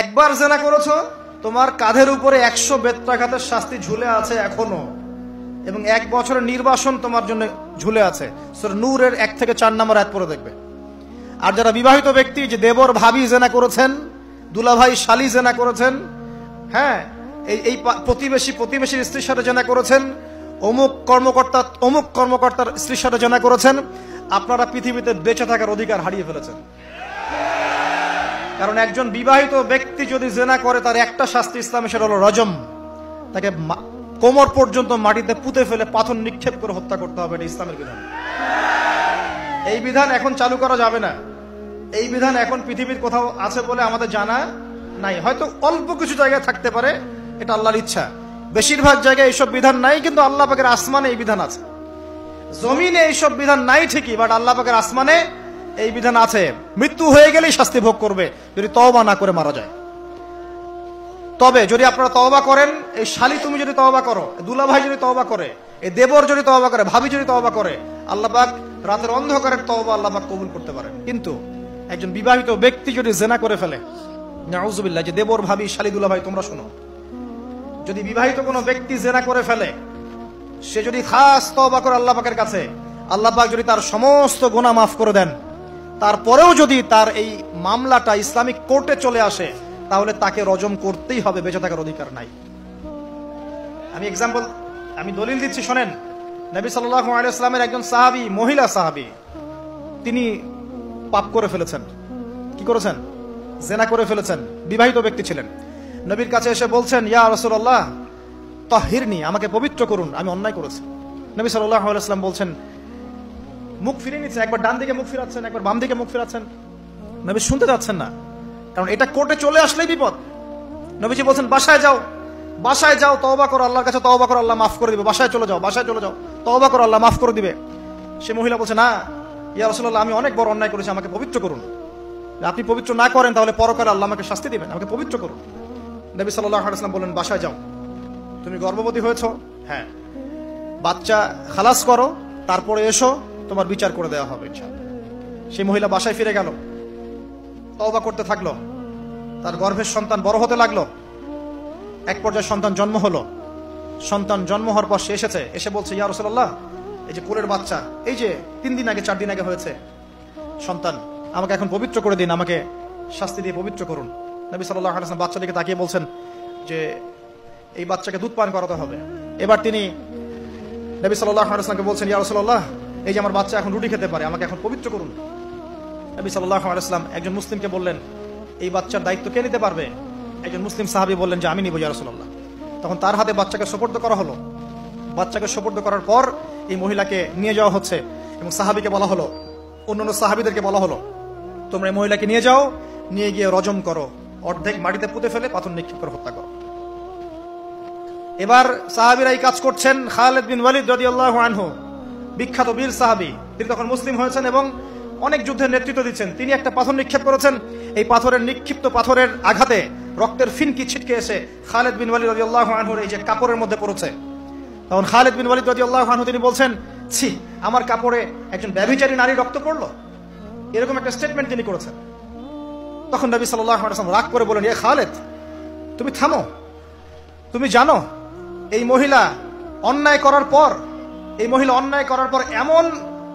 একবার জেনা করেছো, তোমার কাঁধের উপরে 100 বেত্রাঘাতের শাস্তি ঝুলে আছে এখনো, এবং 1 বছরের নির্বাসন তোমার জন্য ঝুলে আছে। সূরা নূরের 1 থেকে 4 নম্বর আয়াত পড়ে দেখবে। আর যারা বিবাহিত ব্যক্তি, যে দেবর ভাবি জেনা করেছেন, দুলাভাই শালি জেনা করেছেন, হ্যাঁ, এই প্রতিবেশীর স্ত্রীর সাথে জেনা করেছেন, অমুক কর্মকর্তার স্ত্রীর সাথে জেনা করেছেন, আপনারা পৃথিবীতে বেঁচে থাকার অধিকার হারিয়ে ফেলেছেন। কারণ একজন বিবাহিত ব্যক্তি যদি জেনা করে, তার একটা শাস্তি ইসলামে, সেটা হলো রজম। তাকে কোমর পর্যন্ত মাটিতে পুঁতে ফেলে পাথর নিক্ষেপ করে হত্যা করতে হবে। এটা ইসলামের বিধান। এই বিধান এখন চালু করা যাবে না। এই বিধান এখন পৃথিবীর কোথাও আছে বলে আমাদের জানা নাই। হয়তো অল্প কিছু জায়গায় থাকতে পারে, এটা আল্লাহর ইচ্ছা। বেশিরভাগ জায়গায় এইসব বিধান নাই, কিন্তু আল্লাহ পাকের আসমানে এই বিধান আছে। জমিনে এইসব বিধান নাই ঠিকই, বাট আল্লাহ পাকের আসমানে এই বিধান আছে। মৃত্যু হয়ে গেলেই শাস্তি ভোগ করবে যদি তওবা না করে মারা যায়। তবে যদি আপনারা তওবা করেন, এই শালি তুমি যদি তওবা করো, দুলাভাই যদি তওবা করে, এই দেবর যদি তওবা করে, ভাবি যদি তওবা করে, আল্লাহ পাক রাতের অন্ধকারের তওবা আল্লাহ পাক কবুল করতে পারেন। কিন্তু একজন বিবাহিত ব্যক্তি যদি জেনা করে ফেলে, নাউযুবিল্লাহ, যে দেবর ভাবি শালি দুলাভাই তোমরা শোনো, যদি বিবাহিত কোনো ব্যক্তি জেনা করে ফেলে, সে যদি খাস তওবা করে আল্লাহ পাকের কাছে, আল্লাহ পাক যদি তার সমস্ত গুনাহ মাফ করে দেন, তারপরেও যদি তার এই মামলাটা ইসলামিক কোর্টে চলে আসে, তাহলে তাকে রজম করতেই হবে, বেঁচে থাকার অধিকার নাই। আমি দলিল দিচ্ছি, শোনেন। নবী সাল্লাল্লাহু আলাইহি ওয়াসাল্লামের একজন সাহাবী, মহিলা সাহাবী, তিনি পাপ করে ফেলেছেন। কি করেছেন? জেনা করে ফেলেছেন। বিবাহিত ব্যক্তি ছিলেন। নবীর কাছে এসে বলছেন, ইয়া রাসূলুল্লাহ তাহিরনি, আমাকে পবিত্র করুন, আমি অন্যায় করেছি। নবী সাল্লাল্লাহু আলাইহি ওয়াসাল্লাম বলছেন, মুখ ফিরে নিচ্ছেন, একবার ডান দিকে মুখ ফিরাচ্ছেন, একবার বাম দিকে মুখ ফিরাচ্ছেন। নবী শুনতে যাচ্ছেন না, কারণ এটা কোর্টে চলে আসলেই বিপদ। নবীজি বলছেন, বাসায় যাও, তওবা করো, আল্লাহর কাছে তওবা করো, আল্লাহ মাফ করে দিবে। বাসায় চলে যাও, তওবা করো, আল্লাহ মাফ করে দিবে। সে মহিলা বলছে, না ইয়া রাসূলুল্লাহ, আমি অনেক বড় অন্যায় করেছি, আমাকে পবিত্র করুন। আপনি পবিত্র না করেন তাহলে পরকালে আল্লাহ আমাকে শাস্তি দিবেন, আমাকে পবিত্র করুন। নবী সাল্লাল্লাহু আলাইহি ওয়াসাল্লাম বললেন, বাসায় যাও। তুমি গর্ভবতী হয়েছো? হ্যাঁ। বাচ্চা খালাস করো, তারপরে এসো, তোমার বিচার করে দেওয়া হবে ইনশাআল্লাহ। সেই মহিলা বাসায় ফিরে গেল, তওবা করতে থাকলো। তার গর্ভের সন্তান বড় হতে লাগলো। এক পর্যায়ে সন্তান জন্ম হলো। সন্তান জন্ম হওয়ার পর সে এসে বলছে, ইয়া রাসূলুল্লাহ, এই যে কোলের বাচ্চা, এই যে 3 দিন আগে 4 দিন আগে হয়েছে সন্তান, আমাকে এখন পবিত্র করে দিন, আমাকে শাস্তি দিয়ে পবিত্র করুন। নবী সাল্লাল্লাহু আলাইহি ওয়াসাল্লাম বাচ্চাটিকে তাকিয়ে বলছেন যে এই বাচ্চাকে দুধ পান করাতে হবে। এবার তিনি নবী সাল্লাল্লাহু আলাইহি ওয়াসাল্লামকে বলছেন, ইয়া রাসূলুল্লাহ, এই যে আমার বাচ্চা এখন রুটি খেতে পারে, আমাকে এখন পবিত্র করুন। নবী সাল্লাল্লাহু আলাইহি ওয়াসাল্লাম একজন মুসলিমকে বললেন, এই বাচ্চার দায়িত্ব কে নিতে পারবে? একজন মুসলিম সাহাবী বললেন যে আমি নিব ইয়া রাসূলুল্লাহ। তখন তার হাতে বাচ্চাকে সুপর্দ করা হলো। বাচ্চাকে সুপর্দ করার পর এই মহিলাকে নিয়ে যাওয়া হচ্ছে, এবং সাহাবীকে বলা হলো, অন্যান্য সাহাবীদেরকে বলা হলো, তোমরা এই মহিলাকে নিয়ে যাও, নিয়ে গিয়ে রজম করো, অর্ধেক মাটিতে পুঁতে ফেলে পাথর নিক্ষেপ করে হত্যা করো। এবার সাহাবীরা এই কাজ করছেন। খালিদ বিন ওয়ালিদ রাদিয়াল্লাহু আনহু, বিখ্যাত বীর সাহাবী, তিনি তখন মুসলিম হয়েছেন এবং অনেক যুদ্ধের নেতৃত্ব দিচ্ছেন। তিনি একটা পাথর নিক্ষেপ করেছেন। এই নিক্ষিপ্ত পাথরের আঘাতে রক্তের ফিনকি ছিটকে এসে খালিদ বিন ওয়ালিদ রাদিয়াল্লাহু আনহুর এই যে কাপড়ের মধ্যে পড়েছে। তখন খালিদ বিন ওয়ালিদ রাদিয়াল্লাহু আনহু তিনি বলছেন, ছি, আমার কাপড়ে একজন ব্যভিচারী নারী রক্ত পড়লো, এরকম একটা স্টেটমেন্ট তিনি করেছেন। তখন নবী সাল্লাল্লাহু আলাইহি ওয়াসাল্লাম রাগ করে বলেন, এ খালিদ, তুমি থামো। তুমি জানো এই মহিলা অন্যায় করার পর এমন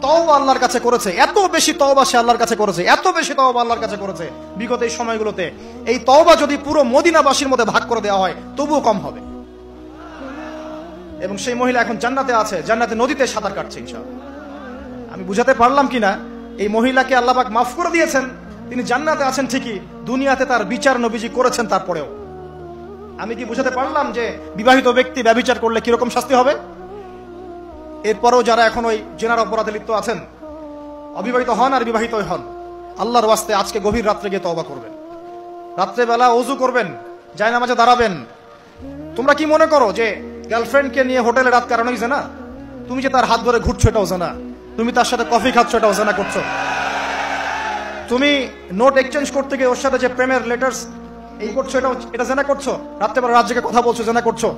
তওবা আল্লাহর কাছে করেছে, এত বেশি তওবা সে আল্লাহর কাছে করেছে, বিগত এই সময়গুলোতে এই তওবা যদি পুরো মদিনাবাসীর মধ্যে ভাগ করে দেওয়া হয় তবুও কম হবে। এবং সেই মহিলা এখন জান্নাতে আছে, জান্নাতে নদীতে সাঁতার কাটছে ইনশাআল্লাহ। আমি বুঝাতে পারলাম কিনা? এই মহিলাকে আল্লাহ পাক মাফ করে দিয়েছেন, তিনি জান্নাতে আছেন ঠিকই, দুনিয়াতে তার বিচার নবীজি করেছেন। তারপরেও আমি কি বুঝাতে পারলাম যে বিবাহিত ব্যক্তি ব্যভিচার করলে কিরকম শাস্তি হবে? এরপরেও যারা এখন ওই জেনার অপরাধে লিপ্ত আছেন, অবিবাহিত হন আর বিবাহিত হন, আল্লাহর ওয়াস্তে আজকে গভীর রাত্রে গিয়ে তওবা করবেন, রাত্রেবেলা ওযু করবেন, জায়নামাজে দাঁড়াবেন। তোমরা কি মনে করো যে গার্লফ্রেন্ডকে নিয়ে হোটেলে রাত কাটানোই জানা? তুমি যে তার হাত ধরে ঘুরছো এটাও জানা, তুমি তার সাথে কফি খাচ্ছ এটাও জানা করছো, তুমি নোট এক্সচেঞ্জ করতে গিয়ে ওর সাথে যে প্রেমের লেটার্স এই করছো এটা জানা করছো, রাত্রেবেলা রাত জেগে কথা বলছো জানা করছো,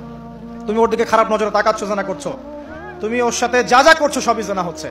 তুমি ওর দিকে খারাপ নজরে তাকাচ্ছ জানা করছো, তুমি ওর সাথে যা যা করছো সবই জানা হচ্ছে।